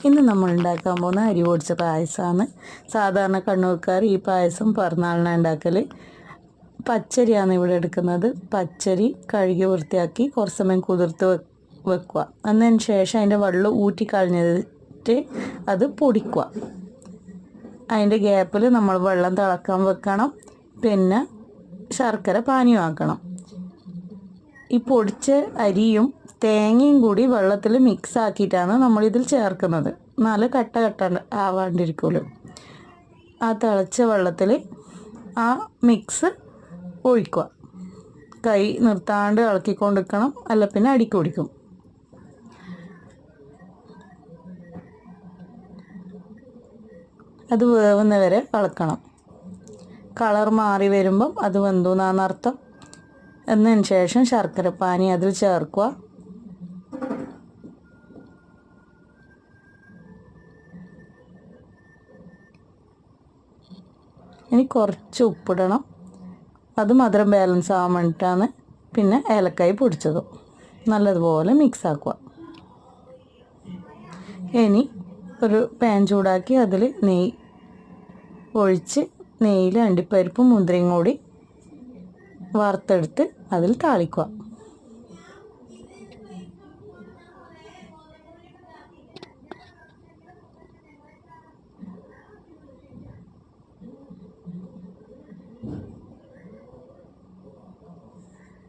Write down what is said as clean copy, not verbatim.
ഇന്ന് നമ്മൾ ഉണ്ടാക്കാൻ പോകുന്ന അരി പൊടിച്ച പായസമാണ്. സാധാരണ കണ്ണൂർക്കാർ ഈ പായസം പിറന്നാളിന് ഉണ്ടാക്കൽ. പച്ചരിയാണ് ഇവിടെ എടുക്കുന്നത്. പച്ചരി കഴുകി വൃത്തിയാക്കി കുറച്ച് സമയം കുതിർത്ത് വെക്കുക. അതിന് ശേഷം അതിൻ്റെ വെള്ളം ഊറ്റിക്കളഞ്ഞിട്ട് അത് പൊടിക്കുക. അതിൻ്റെ ഗ്യാപ്പിൽ നമ്മൾ വെള്ളം തിളക്കാൻ വെക്കണം. പിന്നെ ശർക്കര പാനീയമാക്കണം. ഈ പൊടിച്ച അരിയും തേങ്ങയും കൂടി വെള്ളത്തിൽ മിക്സ് ആക്കിയിട്ടാണ് നമ്മളിതിൽ ചേർക്കുന്നത്. നല്ല കട്ട ആവാണ്ടിരിക്കുമല്ലോ. ആ തിളച്ച വെള്ളത്തിൽ ആ മിക്സ് ഒഴിക്കുക. കൈ നിർത്താണ്ട് ഇളക്കിക്കൊണ്ടിരിക്കണം, അല്ല പിന്നെ അടിക്ക് പിടിക്കും. അത് വേവുന്നവരെ ഇളക്കണം. കളർ മാറി വരുമ്പം അത് വെന്തു എന്നാണ് അർത്ഥം. എന്നതിന് ശേഷം ശർക്കരപ്പാനി അതിൽ ചേർക്കുക. ഇനി കുറച്ച് ഉപ്പിടണം. അത് മധുരം ബാലൻസ് ആവാൻ വേണ്ടിയിട്ടാണ്. പിന്നെ ഏലക്കായ് പൊടിച്ചതും നല്ലതുപോലെ മിക്സ് ആക്കുക. ഇനി ഒരു പാൻ ചൂടാക്കി അതിൽ നെയ്യ് ഒഴിച്ച് നെയ്യിൽ അണ്ടിപ്പരിപ്പും മുന്തിരിയും കൂടി വറുത്തെടുത്ത് അതിൽ താളിക്കുക.